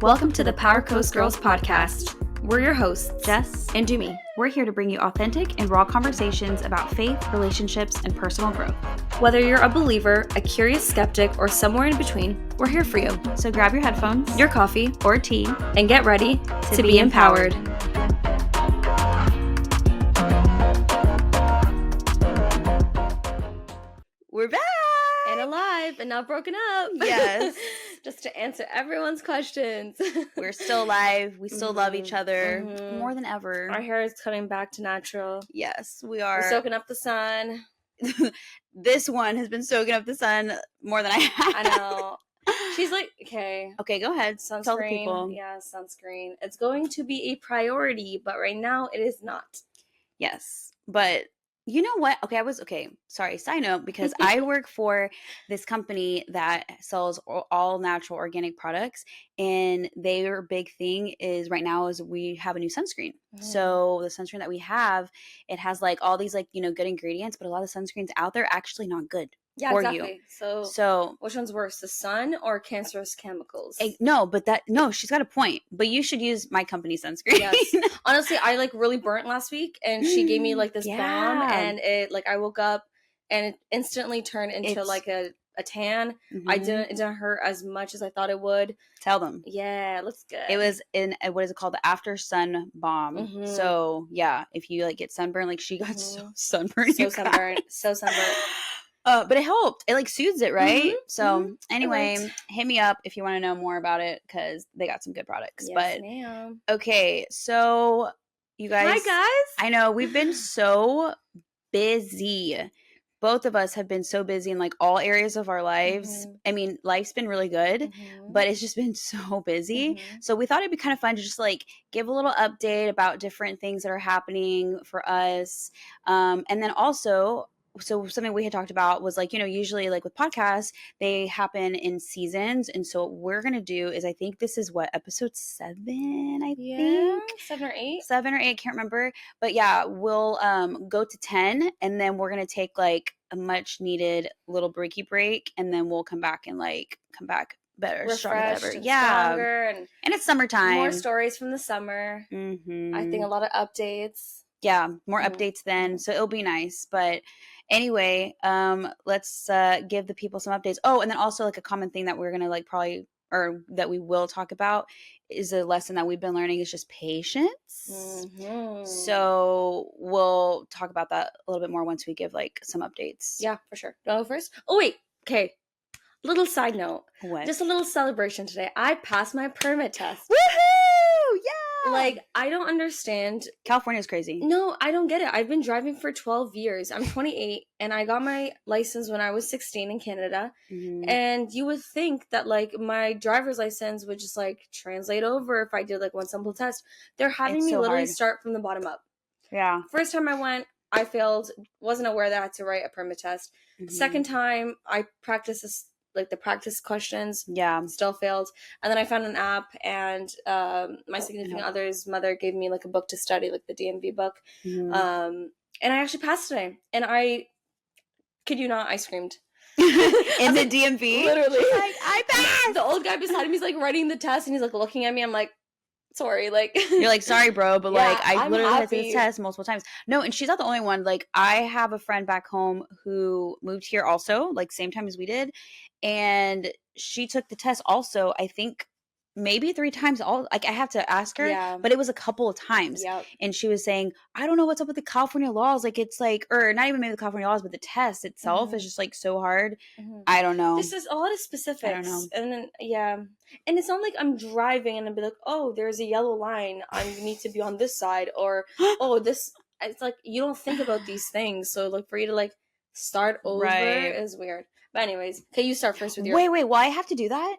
Welcome to the Power Coast Girls podcast. We're your hosts, Jess and Domy. We're here to bring you authentic and raw conversations about faith, relationships, and personal growth. Whether you're a believer, a curious skeptic, or somewhere in between, we're here for you. So grab your headphones, your coffee, or tea, and get ready to be empowered. We're back! And alive, and not broken up. Yes. Just to answer everyone's questions. We're still alive. We still love each other more than ever. Our hair is coming back to natural. Yes, we are. We're soaking up the sun. This one has been soaking up the sun more than I have. I know. She's like, okay, go ahead. Sunscreen. Tell the people. Yeah, sunscreen. It's going to be a priority, but right now it is not. Yes, but you know what? Sorry, side note, because I work for this company that sells all natural organic products, and their big thing is right now is we have a new sunscreen. So the sunscreen that we have, it has like all these like, good ingredients, but a lot of sunscreens out there actually not good for you. So which one's worse, the sun or cancerous chemicals? No, she's got a point, but you should use my company sunscreen. Yes. Honestly, I like really burnt last week, and she gave me like this balm, and it like I woke up and it instantly turned into like a tan. It didn't hurt as much as I thought it would. Tell them. Yeah, it looks good. It was in what is it called, the after sun balm. So yeah, if you like get sunburned, like she got so sunburned, so sunburned. But it helped. It like soothes it, right? So anyway, hit me up if you want to know more about it, because they got some good products. Yes, ma'am. Okay, so you guys. Hi guys. I know we've been so busy. Both of us have been so busy in like all areas of our lives. I mean, life's been really good, but it's just been so busy. So we thought it'd be kind of fun to just like give a little update about different things that are happening for us. And then also, so something we had talked about was like, usually like with podcasts, they happen in seasons. And so what we're going to do is, I think this is episode 7, I think. 7 or 8. 7 or 8, can't remember. But yeah, we'll go to 10, and then we're going to take like a much needed little breaky break, and then we'll come back better, refreshed, stronger, stronger, and it's summertime. More stories from the summer. I think a lot of updates. Yeah, more updates then, so it'll be nice. But anyway, let's give the people some updates. Oh, and then also like a common thing that we're gonna like probably, or that we will talk about, is a lesson that we've been learning is just patience. So we'll talk about that a little bit more once we give like some updates. Yeah, for sure. Do I go first? Oh wait, okay. Little side note. What? Just a little celebration today. I passed my permit test. Woohoo! Yeah! Like, I don't understand. California's crazy. No, I don't get it. I've been driving for 12 years. I'm 28, and I got my license when I was 16 in Canada. And you would think that, like, my driver's license would just, like, translate over if I did, like, one simple test. They're having me literally start from the bottom up. Yeah. First time I went, I failed. Wasn't aware that I had to write a permit test. Second time, I practiced this, like the practice questions. Yeah. Still failed. And then I found an app, and my significant other's mother gave me like a book to study, like the DMV book. And I actually passed today. And I kid you not, I screamed. In the DMV? Literally. Like, I passed! The old guy beside me is like writing the test, and he's like looking at me. I'm like, sorry, like you're like, sorry bro, but yeah, like I literally had to take this test multiple times. No, and she's not the only one. Like, I have a friend back home who moved here also, like same time as we did, and she took the test also, I think maybe 3 times. Like, I have to ask her, but it was a couple of times. And she was saying, I don't know what's up with the California laws, like it's like, or not even maybe the California laws, but the test itself is just like so hard. I don't know. This is a lot of specifics. I don't know. And then and it's not like I'm driving and I'll be like, oh, there's a yellow line, I need to be on this side, or oh, this, it's like you don't think about these things, so like for you to like start over is weird. But anyways, okay, you start first with your wait, well, I have to do that?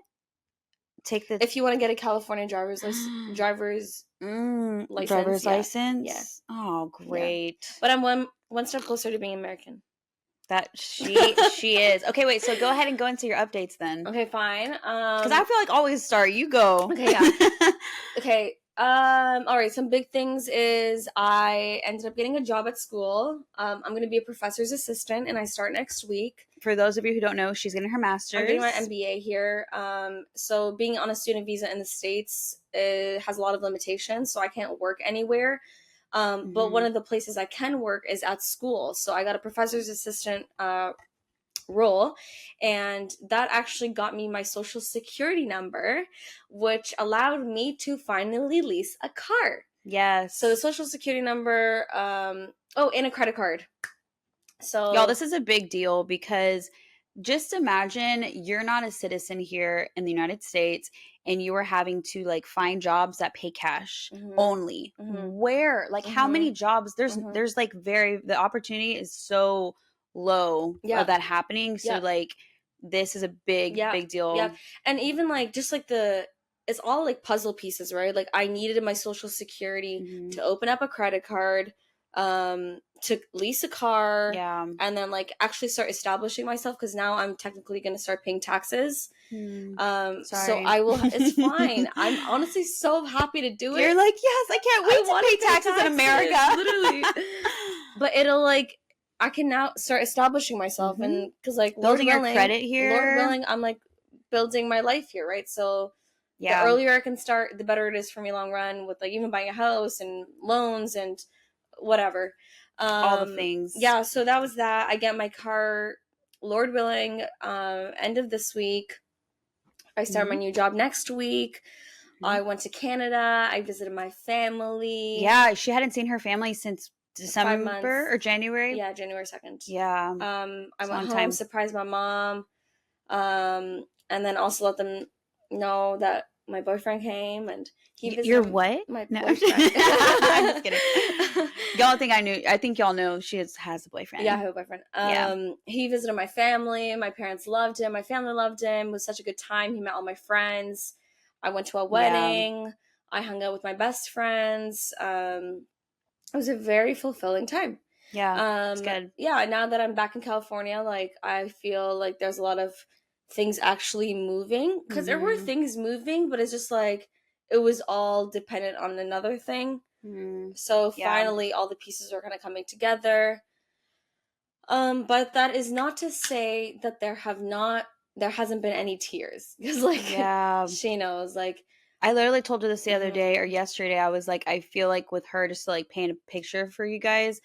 Take the if you want to get a California driver's license. Yeah. Oh, great. Yeah. But I'm one step closer to being American. That she is. Okay, wait, so go ahead and go into your updates then. Okay, fine. Because I feel like always start. You go. Okay, yeah. Okay. All right, some big things is I ended up getting a job at school. I'm going to be a professor's assistant, and I start next week. for those of you who don't know, she's getting her master's. I'm getting my MBA here. So being on a student visa in the States, it has a lot of limitations, so I can't work anywhere. But one of the places I can work is at school. So I got a professor's assistant role, and that actually got me my social security number, which allowed me to finally lease a car. Yes. So the social security number, and a credit card. So y'all, this is a big deal because just imagine you're not a citizen here in the United States and you are having to like find jobs that pay cash only. Where, like, how many jobs? There's like the opportunity is so low of that happening. So like, this is a big deal. Yeah, and even like just like it's all like puzzle pieces, right? Like I needed my social security to open up a credit card, to lease a car, and then like actually start establishing myself, because now I'm technically going to start paying taxes. So I will. It's fine. I'm honestly so happy to do it. You're like, yes, I can't wait to pay taxes in America. Literally. But it'll like, I can now start establishing myself, and because like building your credit here. Lord willing, I'm like building my life here, right? So the earlier I can start, the better it is for me long run, with like even buying a house and loans and whatever. All the things. Yeah, so that was that. I get my car, Lord willing, end of this week. I start my new job next week. I went to Canada. I visited my family. Yeah, she hadn't seen her family since December or January. Yeah, January 2nd. Yeah. I went home, surprised my mom, and then also let them know that my boyfriend came, and he visited. Your what? My boyfriend. I'm just kidding. Y'all think I knew? I think y'all know she has a boyfriend. Yeah, I have a boyfriend. He visited my family. My parents loved him. My family loved him. It was such a good time. He met all my friends. I went to a wedding. Yeah. I hung out with my best friends. It was a very fulfilling time. Yeah, it's good. Yeah, now that I'm back in California, like I feel like there's a lot of things actually moving, because there were things moving, but it's just like it was all dependent on another thing. So finally all the pieces are kind of coming together. But that is not to say that there hasn't been any tears, because like she knows, like I literally told her this the other day or yesterday. I was like, I feel like with her, just to like paint a picture for you guys,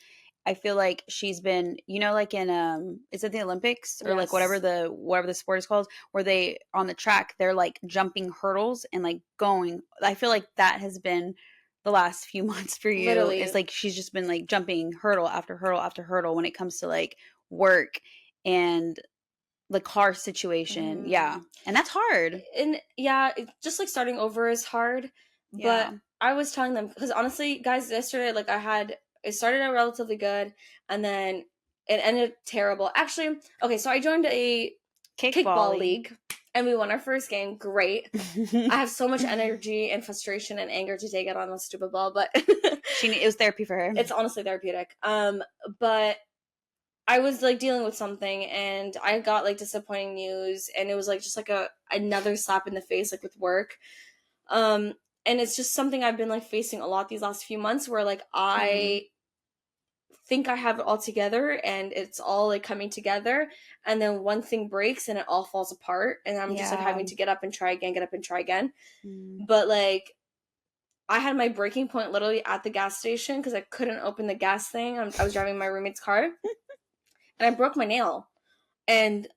I feel like she's been, like in is it the Olympics or like whatever the sport is called, where they on the track they're like jumping hurdles and like going. I feel like that has been the last few months for you. Literally. It's like she's just been like jumping hurdle after hurdle after hurdle when it comes to like work and the car situation. Yeah. And that's hard. And just like starting over is hard. But I was telling them, because honestly, guys, yesterday, like it started out relatively good, and then it ended terrible. Actually, okay, so I joined a kickball league, and we won our first game. Great. I have so much energy and frustration and anger to take out on a stupid ball, but it was therapy for her. It's honestly therapeutic. But I was like dealing with something, and I got like disappointing news, and it was like just like another slap in the face, like with work. And it's just something I've been like facing a lot these last few months, where like I think I have it all together and it's all like coming together, and then one thing breaks and it all falls apart, and I'm just like having to get up and try again. But like I had my breaking point literally at the gas station, because I couldn't open the gas thing. I was driving my roommate's car, and I broke my nail, and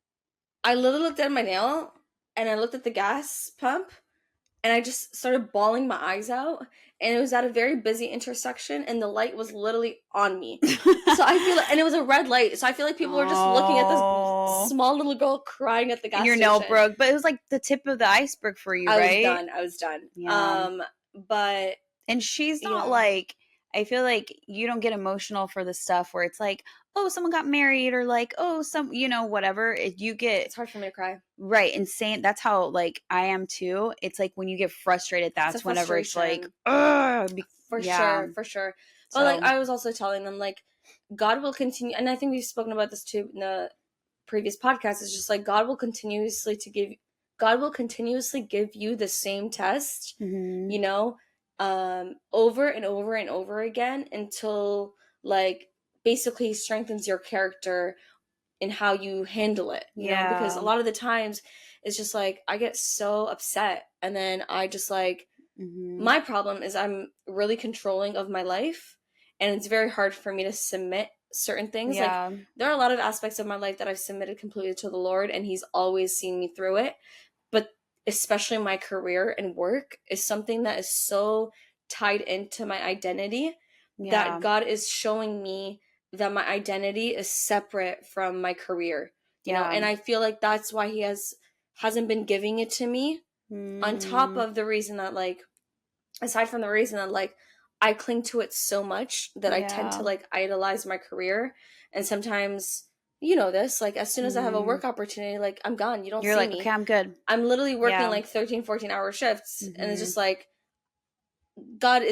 I literally looked at my nail, and I looked at the gas pump, and I just started bawling my eyes out. And it was at a very busy intersection, and the light was literally on me. So I feel like, and it was a red light. So I feel like people were just looking at this small little girl crying at the gas station. Your nail broke, but it was like the tip of the iceberg for you, right? I was done. Yeah. But and she's not like, I feel like you don't get emotional for the stuff where it's like, oh, someone got married, or like, oh, whatever. It's hard for me to cry. Right. Insane. That's how like I am too. It's like when you get frustrated, that's whenever it's like, ugh. For sure. But like I was also telling them, like, God will continue, and I think we've spoken about this too in the previous podcast, it's just like God will continuously give you the same test, over and over and over again, until like basically strengthens your character in how you handle it, you know, because a lot of the times it's just like I get so upset, and then I just like, my problem is I'm really controlling of my life, and it's very hard for me to submit certain things. Like there are a lot of aspects of my life that I've submitted completely to the Lord, and he's always seen me through it. But especially my career and work is something that is so tied into my identity that God is showing me that my identity is separate from my career, you know, and I feel like that's why he hasn't been giving it to me, on top of the reason that like, aside from the reason that like I cling to it so much that I tend to like idolize my career, and sometimes, you know, this, like as soon as I have a work opportunity, like I'm gone, you don't You're see like, me. okay, I'm good. I'm literally working like 13, 14-hour shifts, and it's just like God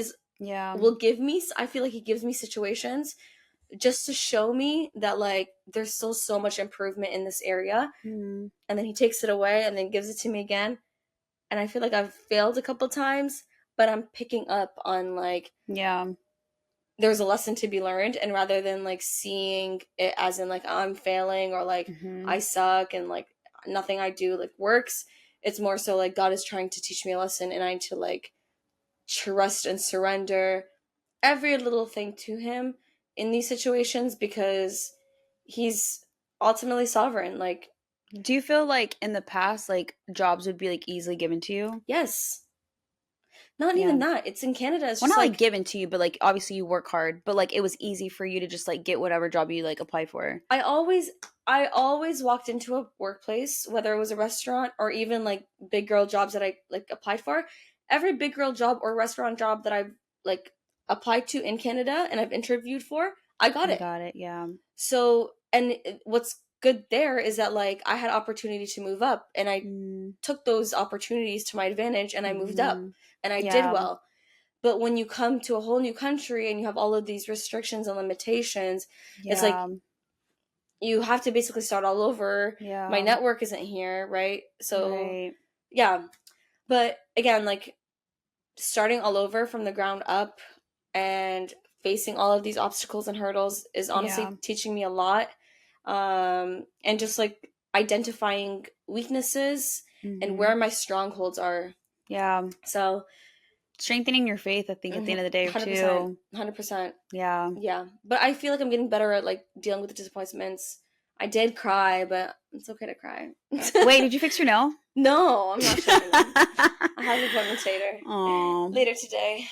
will give me, I feel like he gives me situations just to show me that like there's still so much improvement in this area, and then he takes it away and then gives it to me again, and I feel like I've failed a couple times, but I'm picking up on like, there's a lesson to be learned, and rather than like seeing it as in like I'm failing or like I suck and like nothing I do like works, it's more so like God is trying to teach me a lesson, and I need to like trust and surrender every little thing to him in these situations, because he's ultimately sovereign. Like, do you feel like in the past, like jobs would be like easily given to you? Yes. Not even that. It's in Canada. It's well, just not like like given to you, but like obviously you work hard, but like it was easy for you to just like get whatever job you like apply for. I always walked into a workplace, whether it was a restaurant or even like big girl jobs that I like applied for. Every big girl job or restaurant job that I've like applied to in Canada and I've interviewed for, I got it. Got it, yeah. So, and what's good there is that like I had opportunity to move up, and I took those opportunities to my advantage, and I moved up, and I did well. But when you come to a whole new country and you have all of these restrictions and limitations, it's like you have to basically start all over. My network isn't here, right? So yeah. But again, like starting all over from the ground up and facing all of these obstacles and hurdles is honestly teaching me a lot. And just like identifying weaknesses and where my strongholds are. So strengthening your faith, I think, at the end of the day, 100%, too. 100%. Yeah. But I feel like I'm getting better at like dealing with the disappointments. I did cry, but it's okay to cry. Wait, did you fix your nail? No, I'm not sure. I have appointments later today.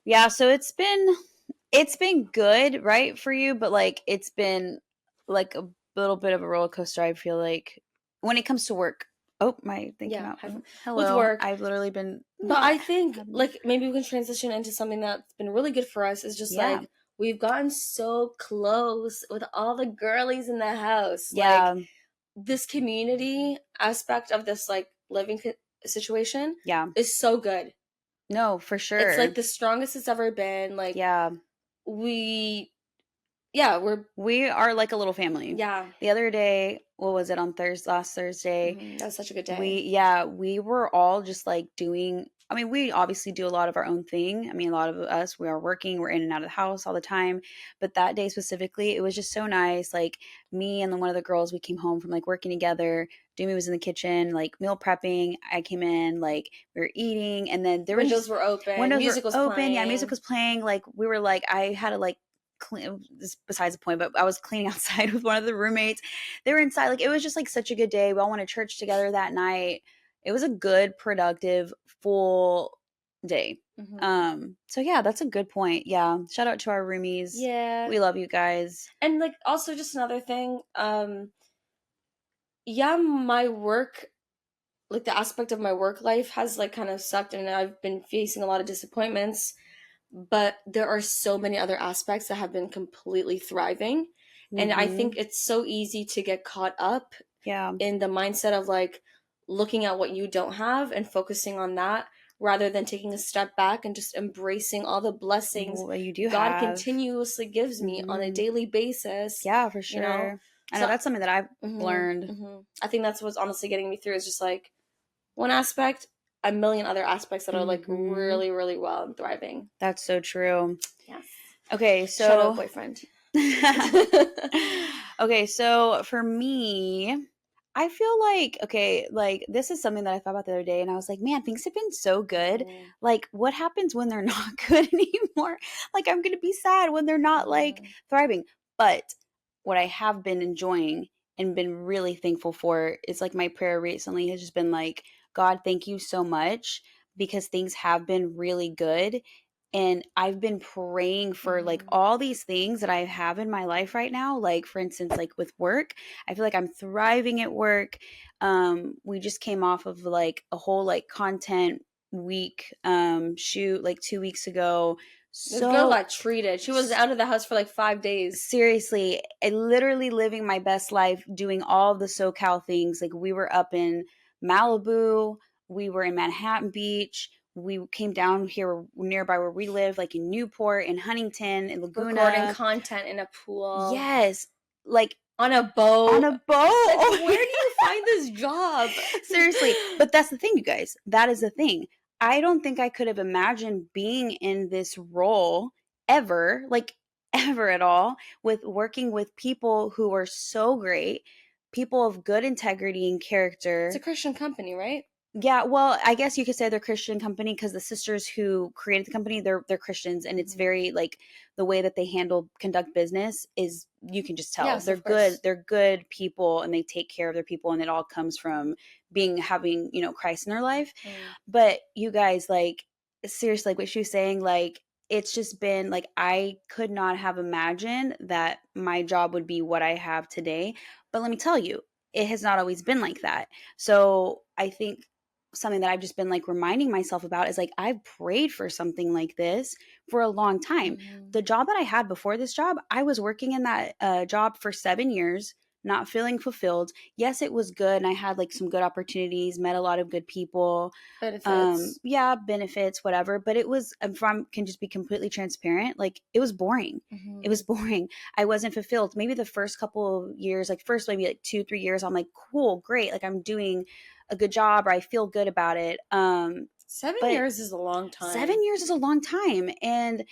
Yeah, so it's been good, right, for you, but like it's been like a little bit of a roller coaster, I feel like, when it comes to work. Oh, my thing came out. Hello. With work, I've literally been. But I think like maybe we can transition into something that's been really good for us. Is just like we've gotten so close with all the girlies in the house. Like this community aspect of this like living situation is so good. No, for sure. It's like the strongest it's ever been. Like we are like a little family. The other day, what was it, on last Thursday? That was such a good day. We were all just like doing, I mean, we obviously do a lot of our own thing. I mean, a lot of us, we are working, we're in and out of the house all the time. But that day specifically, it was just so nice. Like me and then one of the girls, we came home from like working together. Domy was in the kitchen, like meal prepping. I came in, like we were eating, and then windows were open. Music was open. Playing. Yeah, music was playing. Like we were like, I had to like clean, this besides the point, but I was cleaning outside with one of the roommates. They were inside. Like it was just like such a good day. We all went to church together that night. It was a good, productive, full day. So yeah, that's a good point. Yeah, shout out to our roomies. Yeah, we love you guys. And like also just another thing, my work, like the aspect of my work life has like kind of sucked, and I've been facing a lot of disappointments, but there are so many other aspects that have been completely thriving. And I think it's so easy to get caught up in the mindset of like looking at what you don't have and focusing on that, rather than taking a step back and just embracing all the blessings God continuously gives me on a daily basis. Yeah, for sure. You know? I know that's something that I've learned. I think that's what's honestly getting me through, is just like one aspect, a million other aspects that are like really, really well and thriving. That's so true. Yes. Okay, so shut up, boyfriend. Okay, so for me, I feel like, okay, like this is something that I thought about the other day and I was like, man, things have been so good. Mm-hmm. Like, what happens when they're not good anymore? Like, I'm going to be sad when they're not like Mm-hmm. thriving. But what I have been enjoying and been really thankful for is like my prayer recently has just been like, God, thank you so much because things have been really good. And I've been praying for like Mm-hmm. all these things that I have in my life right now. Like, for instance, like with work, I feel like I'm thriving at work. We just came off of like a whole like content week shoot like 2 weeks ago. This girl So got treated. She was out of the house for like 5 days. seriously, I literally living my best life doing all the SoCal things. Like we were up in Malibu, we were in Manhattan Beach, we came down here nearby where we live, like in Newport, in Huntington, in Recording Laguna. content in a pool. Yes, like On a on boat. a Like, boat. where do you find this job? Seriously, but that's the thing, you guys. That is the thing. I don't think I could have imagined being in this role ever, like ever at all, with working with people who are so great, people of good integrity and It's a character. Christian company, right? Yeah, well, I guess you could say they're Christian company because the sisters who created the company, they're Christians, and it's Mm-hmm. very like the way that they conduct business is you can just tell Yes, they're of good. course. They're good people, and they take care of their people, and it all comes from having Christ in their life. Mm. But you guys, like seriously, like what she was saying, like it's just been like I could not have imagined that my job would be what I have today. But let me tell you, it has not always been like that. So I think something that I've just been like reminding myself about is like I've prayed for something like this for a long time. Mm-hmm. The job that I had before this job, I was working in that job for 7 years, not feeling fulfilled. Yes, it was good, and I had like some good opportunities, met a lot of good people. Benefits. Yeah, benefits, whatever. But it was, if I can just be completely transparent, like it was boring. It Mm-hmm. was boring. I wasn't fulfilled. Maybe the first couple of years, like first maybe like 2 3 years, I'm like, cool, great, like I'm doing a good job or I feel good about it. Seven But years is a long time. 7 years is a long time. And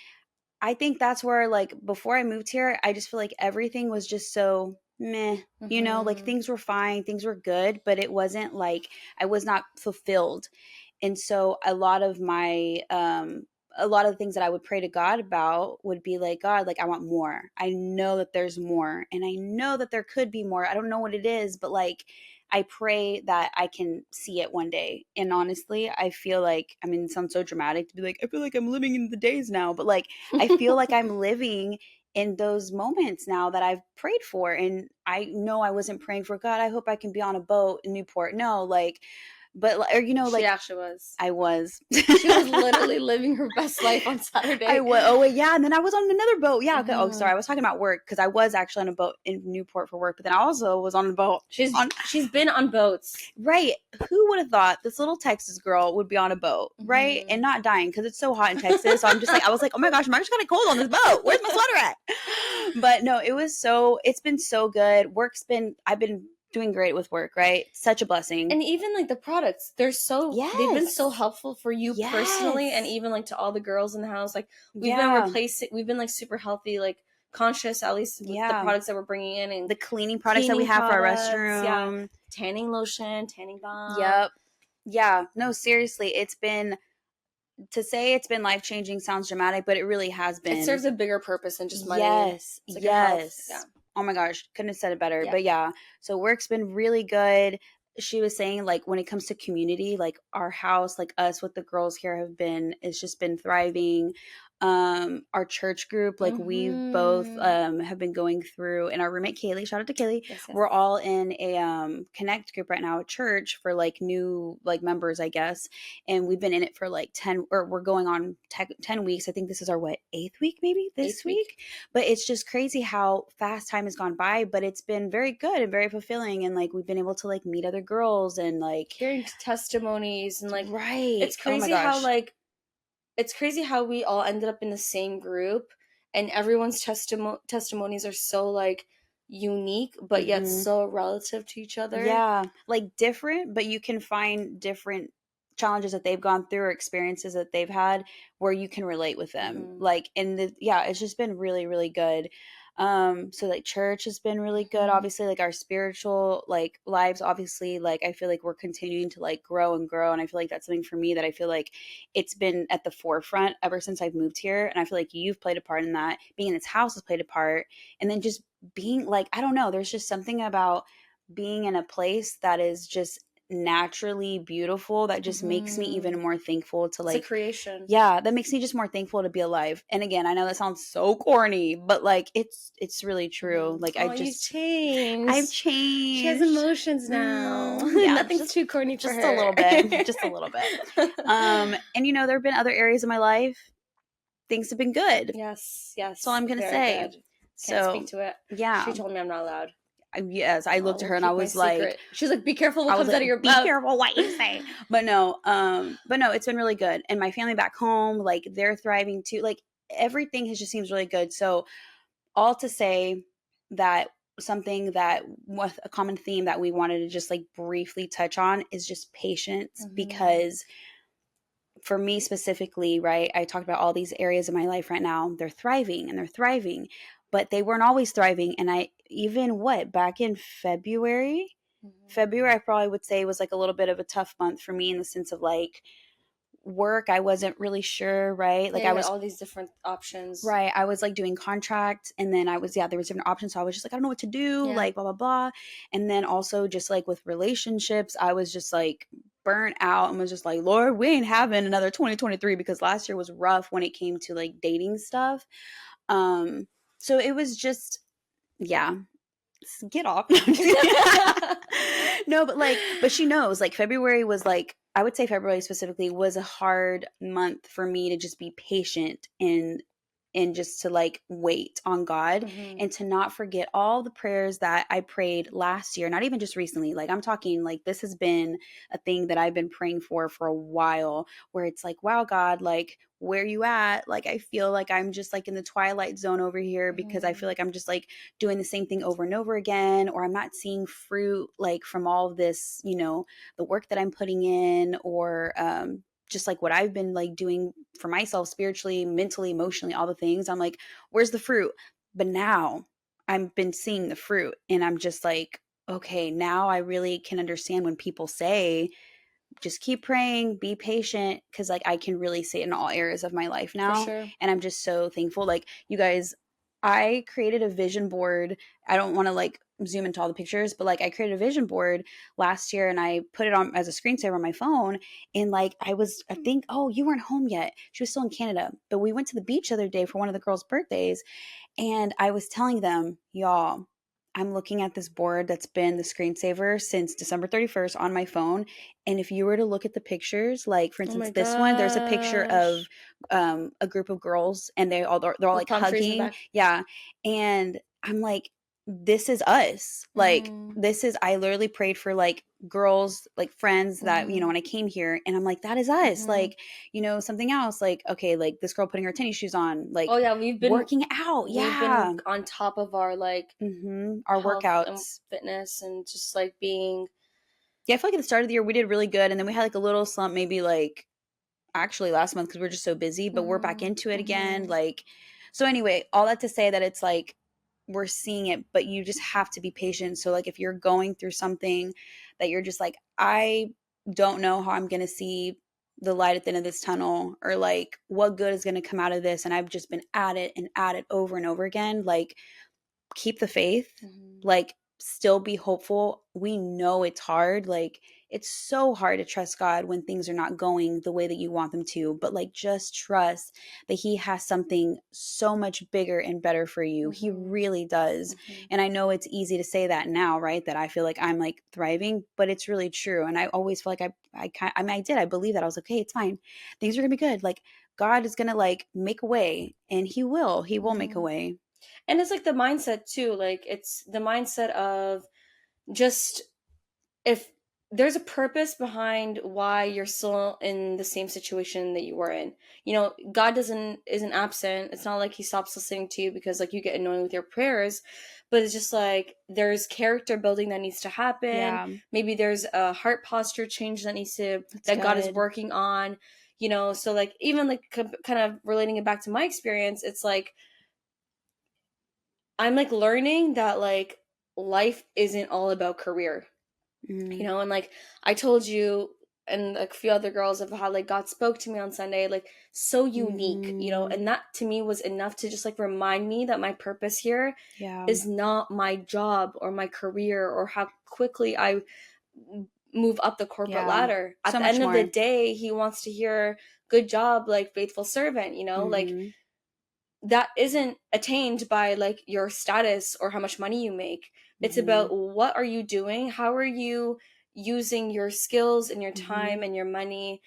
I think that's where, like, before I moved here, I just feel like everything was just so meh, like Mm-hmm. things were fine, things were good, but it wasn't like I was not fulfilled. And so a lot of the things that I would pray to God about would be like, God, like I want more. I know that there's more and I know that there could be more. I don't know what it is, but like I pray that I can see it one day. And honestly, I feel like, I mean, it sounds so dramatic to be like, I feel like I'm living in the days now, but like I feel like I'm living in those moments now that I've prayed for. And I know I wasn't praying for God, I hope I can be on a boat in Newport. No, like, but, or, She like actually was. I was. She was literally living her best life on I Saturday. was. Oh wait, yeah. And then I was on another boat. Yeah. Okay. Oh, Mm-hmm. sorry. I was talking about work because I was actually on a boat in Newport for work, but then I also was on a boat on. She's been on boats. Right. Who would have thought this little Texas girl would be on a boat, right? And Mm-hmm. not dying because it's so hot in Texas. So I'm just like, I was like, oh my gosh, I'm just kind of cold on this boat. Where's my sweater at? But no, it's been so good. I've been doing great with work, right? Such a blessing. And even like the products, they've been so Yes. helpful for you personally, and Yes. even like to all the girls in the house. Like Yeah. we've been like super healthy, like conscious, at least with the Yeah. products that we're bringing in, and The cleaning products that we cleaning have for our products, yeah, restroom. tanning lotion, tanning balm. Yep. Yeah. No, seriously, to say it's been life changing sounds dramatic, but it really has It been. serves a bigger purpose than just money. Yes. It's like your health. Yeah. Yes. Oh my gosh. Couldn't have said it better. Yeah. But yeah. So work's been really good. She was saying, like, when it comes to community, like our house, like us with the girls here it's just been thriving. Our church group, like we've both Mm-hmm. have been going through, and our roommate Kaylee, shout out to Kaylee, Yes, yes. we're all in a connect group right now at church for like new like members, I guess. And we've been in it for like 10, or we're going on 10 weeks. I think this is our what, 8th week maybe this Eighth week. week. But it's just crazy how fast time has gone by, but it's been very good and very fulfilling. And like we've been able to like meet other girls and like Hearing testimonies and like right. it's Oh my crazy how gosh. like it's crazy how we all ended up in the same group, and everyone's testimonies are so like unique but yet Mhm. so relative to each other. Yeah, like different, but you can find different challenges that they've gone through or experiences that they've had where you can relate with them. Mm-hmm. Like in the yeah, it's just been really really good. So like church has been really good. Obviously, like our spiritual like lives, obviously, like I feel like we're continuing to like grow and grow. And I feel like that's something for me that I feel like it's been at the forefront ever since I've moved here. And I feel like you've played a part in that. Being in this house has played a part. And then just being like, I don't know, there's just something about being in a place that is just naturally beautiful that just makes me even more thankful to It's a like creation. yeah, that makes me just more thankful to be alive. And again, I know that sounds so corny, but like it's really true. Like Oh, I've changed. She has changed. emotions now. Yeah, Nothing's too corny for just her. a little bit, just a little bit. And you know, there have been other areas of my life. Things have been good. Yes, That's all yes, I'm gonna very say. good. Can't speak So to it. yeah, She told me I'm not allowed. yes, I looked at We'll her and I keep my was like, secret. She's like, be careful what I was comes like, out of your be mouth. careful what you say. But no, it's been really good. And my family back home, like they're thriving too. Like everything has just seems really good. So all to say that something that with a common theme that we wanted to just like briefly touch on is just patience because for me specifically, right, I talked about all these areas of my life right now. They're thriving and they're thriving, but they weren't always thriving. And I even back in February, I probably would say was like a little bit of a tough month for me in the sense of like work. I wasn't really sure, right? Like Yeah, I you had was all these different options. right. I was like doing contract and then there was different options. So I was just like, I don't know what to do, Yeah. like blah, blah, blah. And then also just like with relationships, I was just like burnt out and was just like, Lord, we ain't having another 2023 because last year was rough when it came to like dating stuff. So it was just, yeah, get off. No, but she knows like February was like, I would say February specifically was a hard month for me to just be patient and just to like wait on God and to not forget all the prayers that I prayed last year, not even just recently. Like I'm talking like this has been a thing that I've been praying for a while where it's like, wow, God, like where you at? Like I feel like I'm just like in the twilight zone over here because I feel like I'm just like doing the same thing over and over again, or I'm not seeing fruit like from all of this, you know, the work that I'm putting in, or just like what I've been like doing for myself spiritually, mentally, emotionally, all the things. I'm like, where's the fruit? But now I've been seeing the fruit and I'm just like, okay, now I really can understand when people say, just keep praying, be patient, because like I can really see it in all areas of my life For now. sure. And I'm just so thankful. Like you guys, I created a vision board. I don't want to like zoom into all the pictures, but like I created a vision board last year and I put it on as a screensaver on my phone. And like I think, oh, you weren't home yet. She was still in Canada. But we went to the beach the other day for one of the girls' birthdays. And I was telling them, y'all, I'm looking at this board that's been the screensaver since December 31st on my phone. And if you were to look at the pictures, like for Oh instance, my this one, there's a picture of gosh. a group of girls and they're all With like palm trees in the hugging. back. Yeah. And I'm like, this is us. Like, this is, I literally prayed for like girls, like friends that, you know, when I came here and I'm like, that is us. Like, you know, something else, like, okay, like this girl putting her tennis shoes on, like Oh yeah, working out. we've Yeah. been on top of our like Our health and workouts. fitness and just like being Yeah, I feel like at the start of the year we did really good, and then we had like a little slump, maybe like actually last month because we're just so busy. But we're back into it again. Like, so anyway, all that to say that it's like we're seeing it, but you just have to be patient. So like if you're going through something that you're just like, I don't know how I'm gonna see the light at the end of this tunnel, or like what good is gonna come out of this, and I've just been at it and at it over and over again. Like keep the faith, like still be hopeful. We know it's hard. Like it's so hard to trust God when things are not going the way that you want them to, but like just trust that he has something so much bigger and better for you. He really does. And I know it's easy to say that now, right? That I feel like I'm like thriving, but it's really true. And I always feel like I believe that. I was like, okay, it's fine. Things are gonna be good. Like God is gonna like make a way, and he will make a way. and it's like the mindset too, like it's the mindset of just if there's a purpose behind why you're still in the same situation that you were in. You know, God isn't absent. It's not like he stops listening to you because like you get annoying with your prayers, but it's just like there's character building that needs to happen. Yeah. Maybe there's a heart posture change that God is working on, you know, so like even like kind of relating it back to my experience, it's like I'm like learning that like life isn't all about career, you know, and like I told you and like a few other girls of how like God spoke to me on Sunday, like so unique, you know, and that to me was enough to just like remind me that my purpose here Yeah. is not my job or my career or how quickly I move up the corporate Yeah. ladder. At So the much end of the more. day, he wants to hear good job, like faithful servant, you know, like that isn't attained by like your status or how much money you make. It's about what are you doing? How are you using your skills and your time and your money?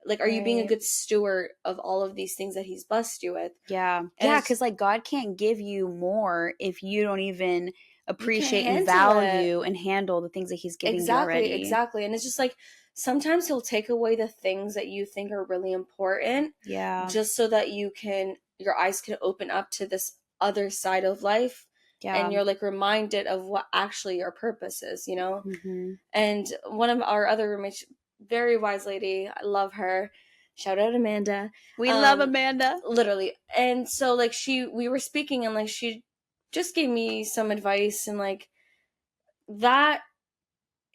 Like, are you being a Right. good steward of all of these things that he's blessed you with? Yeah. And Yeah, it's, because like God can't give you more if you don't even you can't appreciate and handle it. value and handle the things that He's giving you Exactly, already. exactly. And it's just like sometimes he'll take away the things that you think are really important Yeah. just so that your eyes can open up to this other side of life Yeah. and you're like reminded of what actually your purpose is, you know? Mm-hmm. And one of our other roommates, very wise lady, I love her. Shout out Amanda. We love Amanda. Literally. And so like we were speaking and like she just gave me some advice and like that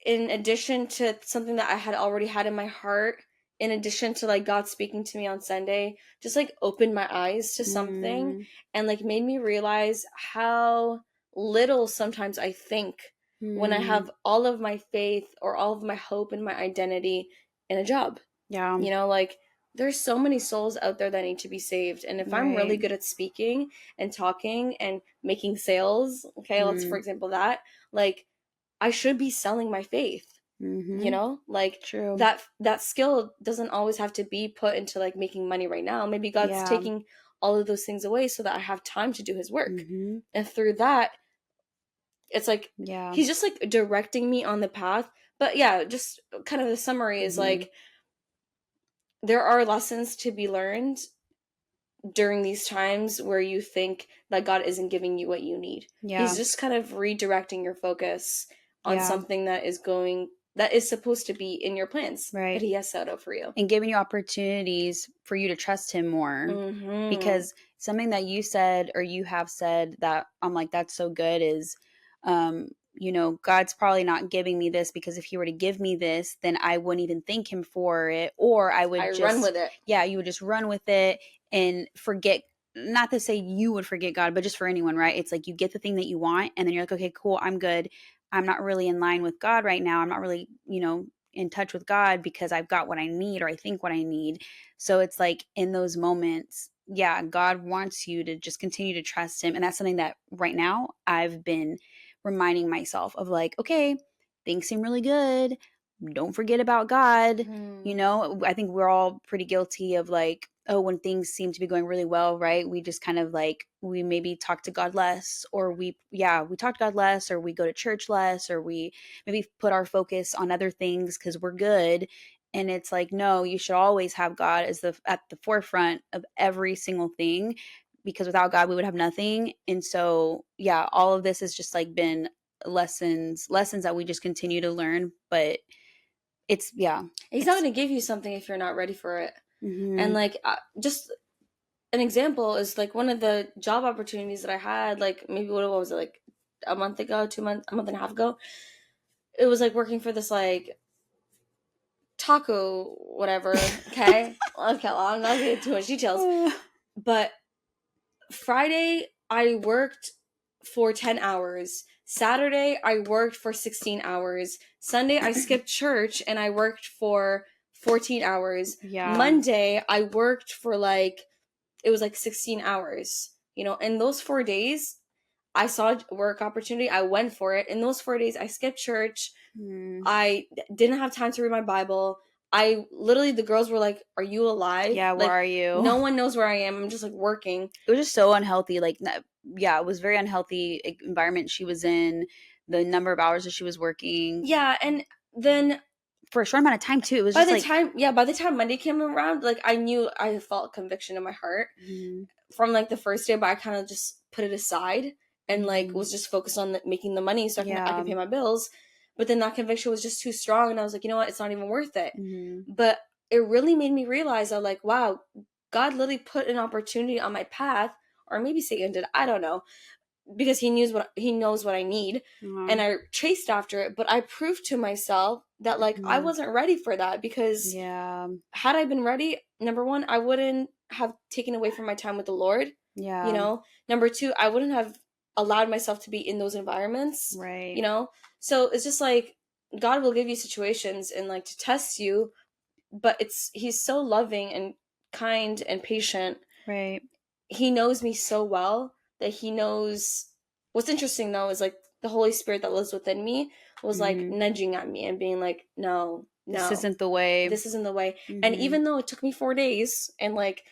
in addition to something that I had already had in my heart, in addition to like God speaking to me on Sunday, just like opened my eyes to something and like made me realize how little sometimes I think when I have all of my faith or all of my hope and my identity in a job. Yeah. You know, like there's so many souls out there that need to be saved. And if I'm really Right. good at speaking and talking and making sales, okay, let's for example that, like I should be selling my faith, you know? Like True. that skill doesn't always have to be put into like making money right now. Maybe God's Yeah. taking all of those things away so that I have time to do his work. Mm-hmm. And through that, it's like Yeah. he's just like directing me on the path. But yeah, just kind of the summary is like there are lessons to be learned during these times where you think that God isn't giving you what you need. Yeah. He's just kind of redirecting your focus on Yeah. something that is supposed to be in your plans that Right. he has set out for you. And giving you opportunities for you to trust Him more. Because something that you said or you have said that I'm like, that's so good is, you know, God's probably not giving me this because if He were to give me this, then I wouldn't even thank Him for it. Or I would I run just, with it. yeah, you would just run with it and forget. Not to say you would forget God, but just for anyone, right? It's like you get the thing that you want and then you're like, okay, cool, I'm good. I'm not really in line with God right now. I'm not really, you know, in touch with God because I've got what I need or I think what I need. So it's like in those moments, yeah, God wants you to just continue to trust Him. And that's something that right now I've been reminding myself of like, okay, things seem really good. Don't forget about God. You know, I think we're all pretty guilty of like, oh, when things seem to be going really well, right? We just kind of like, we maybe talk to God less, or we talk to God less, or we go to church less, or we maybe put our focus on other things because we're good. And it's like, no, you should always have God as at the forefront of every single thing because without God we would have nothing. And so, yeah, all of this has just like been lessons that we just continue to learn, but it's He's not going to give you something if you're not ready for it. And like just an example is like one of the job opportunities that I had, like maybe what was it, like a month ago, 2 months, a month and a half ago. It was like working for this like taco whatever. Okay. Okay, well, I'm not getting too much details. But Friday I worked for 10 hours. Saturday I worked for 16 hours. Sunday I skipped church and I worked for 14 hours. Yeah. Monday I worked for like it was like 16 hours. You know, in those 4 days I saw a work opportunity. I went for it. In those 4 days I skipped church. I didn't have time to read my Bible. I literally, the girls were like, "Are you alive? Yeah, where like, are you?" No one knows where I am. I'm just like working." It was just so unhealthy. Like, yeah, it was very unhealthy environment she was in. The number of hours that she was working. Yeah, and then for a short amount of time too. It was by just by the time Monday came around, like I knew I felt conviction in my heart from like the first day, but I kind of just put it aside and like was just focused on making the money so I can pay my bills. But then that conviction was just too strong, and I was like, you know what, it's not even worth it. But it really made me realize that like, wow, God literally put an opportunity on my path, or maybe Satan did, I don't know. because he knows what I need, and I chased after it. But I proved to myself that like I wasn't ready for that, because had I been ready, number one, I wouldn't have taken away from my time with the Lord. You know, number two, I wouldn't have allowed myself to be in those environments. Right. You know, so it's just like God will give you situations and like to test you, but he's so loving and kind and patient. Right. He knows me so well that he knows. What's interesting though is like the Holy Spirit that lives within me was like nudging at me and being like, no, this isn't the way. This isn't the way. And even though it took me 4 days and like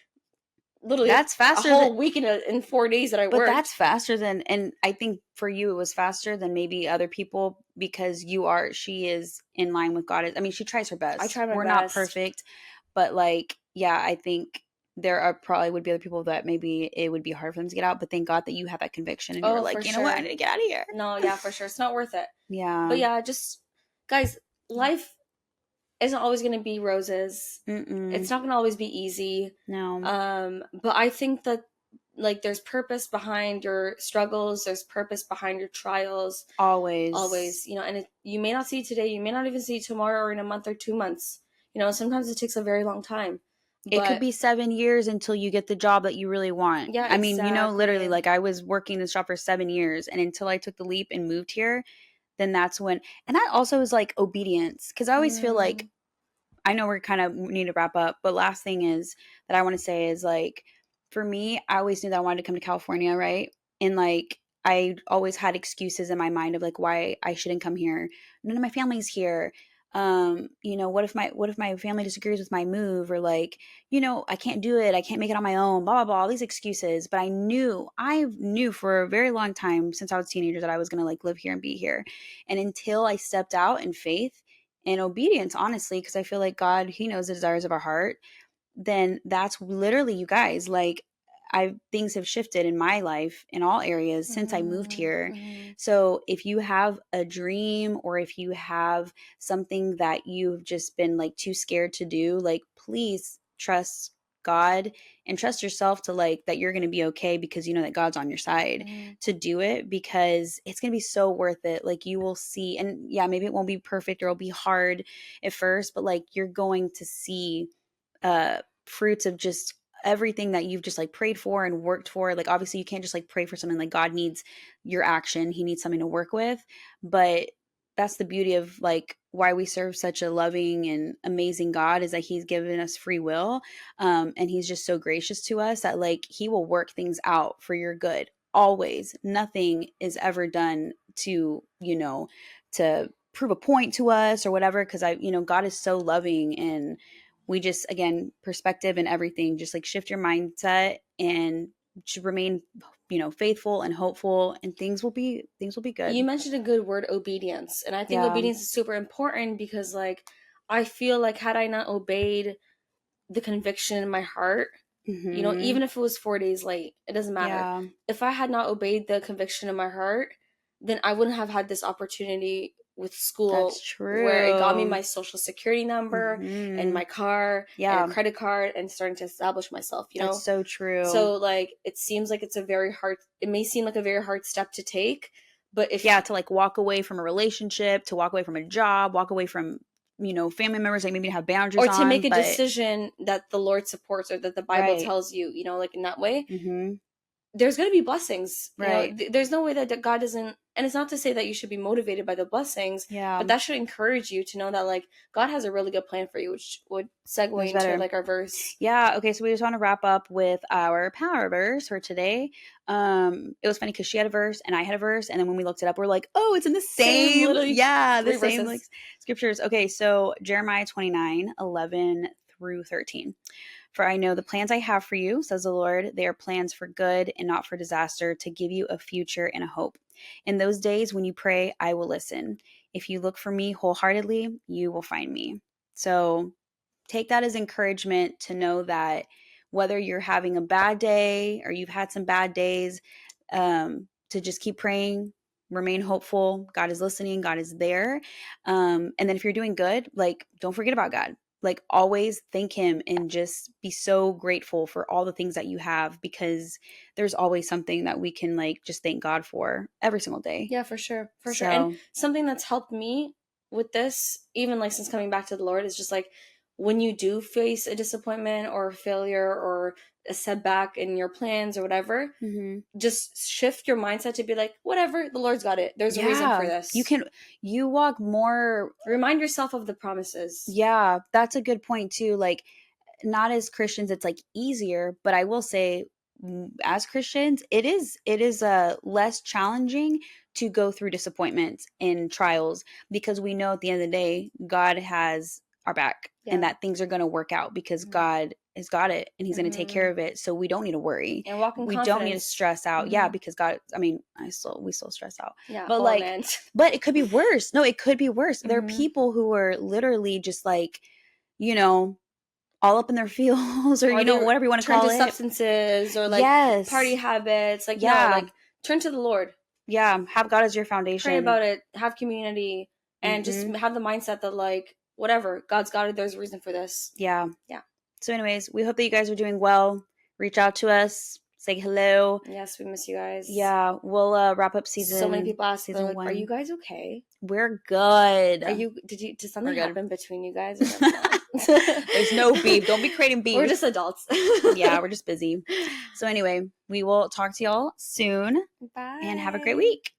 literally that's faster a whole week in 4 days that I worked. But that's faster than, and I think for you it was faster than maybe other people, because she is in line with God. I mean, she tries her best. I try my We're best. not perfect, but like, yeah, I think there are probably would be other people that maybe it would be hard for them to get out, but thank God that you have that conviction and you're like, you know what, I need to get out of here. No, yeah, for sure. It's not worth it. Yeah. But yeah, just guys, life isn't always going to be roses. It's not going to always be easy. No. But I think that like there's purpose behind your struggles, there's purpose behind your trials. Always, you know, and you may not see it today, you may not even see it tomorrow or in a month or 2 months. You know, sometimes it takes a very long time. It could be 7 years until you get the job that you really want. Yeah, I mean, you know, literally, like I was working this job for 7 years, and until I took the leap and moved here, then that's when, and that also is like obedience. Cause I always feel like, I know we're kind of need to wrap up, but last thing is that I want to say is like, for me, I always knew that I wanted to come to California. Right. And like, I always had excuses in my mind of like why I shouldn't come here. None of my family's here. You know, what if my family disagrees with my move, or like, you know, I can't do it, I can't make it on my own, blah blah blah, all these excuses. But I knew for a very long time since I was a teenager that I was gonna like live here and be here. And until I stepped out in faith and obedience, honestly, because I feel like God, he knows the desires of our heart, then that's literally, you guys, like things have shifted in my life in all areas since I moved here. So if you have a dream, or if you have something that you've just been like too scared to do, like please trust God and trust yourself to like that you're going to be okay, because you know that God's on your side to do it, because it's going to be so worth it. Like you will see, and yeah, maybe it won't be perfect or it'll be hard at first, but like you're going to see fruits of just everything that you've just like prayed for and worked for. Like obviously you can't just like pray for something, like God needs your action, he needs something to work with. But that's the beauty of like why we serve such a loving and amazing God, is that he's given us free will, and he's just so gracious to us that like he will work things out for your good always. Nothing is ever done to, you know, to prove a point to us or whatever, because God is so loving. And we just, again, perspective and everything, just like shift your mindset and remain, faithful and hopeful, and things will be good. You mentioned a good word, obedience. And I think obedience is super important, because like I feel like had I not obeyed the conviction in my heart, you know, even if it was 4 days late, it doesn't matter. If I had not obeyed the conviction in my heart, then I wouldn't have had this opportunity with school. That's true. Where it got me my social security number and my car and a credit card, and starting to establish myself, you know? That's so true. So like it seems like it may seem like a very hard step to take, but if to like walk away from a relationship, to walk away from a job, walk away from family members that maybe have boundaries, or to make a decision that the Lord supports, or that the Bible tells you, like in that way, there's going to be blessings, right? There's no way that God doesn't, and it's not to say that you should be motivated by the blessings, but that should encourage you to know that like God has a really good plan for you, which would segue into like our verse. Yeah. Okay. So we just want to wrap up with our power verse for today. It was funny because she had a verse and I had a verse, and then when we looked it up, we're like, oh, it's in the same the same like scriptures. Okay. So Jeremiah 29:11 through 13. For I know the plans I have for you, says the Lord. They are plans for good and not for disaster, to give you a future and a hope. In those days when you pray, I will listen. If you look for me wholeheartedly, you will find me. So take that as encouragement to know that whether you're having a bad day or you've had some bad days, to just keep praying, remain hopeful. God is listening. God is there. And then if you're doing good, like don't forget about God. like always thank him and just be so grateful for all the things that you have, because there's always something that we can like just thank God for every single day. Yeah, for sure. For sure. And something that's helped me with this, even like since coming back to the Lord, is just like when you do face a disappointment or a failure or a setback in your plans or whatever, just shift your mindset to be like, whatever, the Lord's got it. There's a reason for this. You walk more. Remind yourself of the promises. Yeah, that's a good point too. Like, not as Christians, it's like easier, but I will say, as Christians, it is less challenging to go through disappointments and trials, because we know at the end of the day, God has our back and that things are going to work out, because God has got it and he's going to take care of it. So we don't need to worry. And walk in confidence. We don't need to stress out. Yeah, because God, I mean, we still stress out. Yeah, but like, but it could be worse. No, it could be worse. There are people who are literally just like, you know, all up in their feels, or you know, whatever you want to call it. Turn to substances or like party habits. Like, no, like turn to the Lord. Yeah, have God as your foundation. Pray about it. Have community, and just have the mindset that like, whatever, God's got it. There's a reason for this. Yeah. So anyways, we hope that you guys are doing well. Reach out to us. Say hello. Yes, we miss you guys. Yeah, we'll wrap up season. So many people ask, season like, 1. are you guys okay? We're good. Did something happen between you guys? There's no beef. Don't be creating beef. We're just adults. Yeah, we're just busy. So anyway, we will talk to y'all soon. Bye. And have a great week.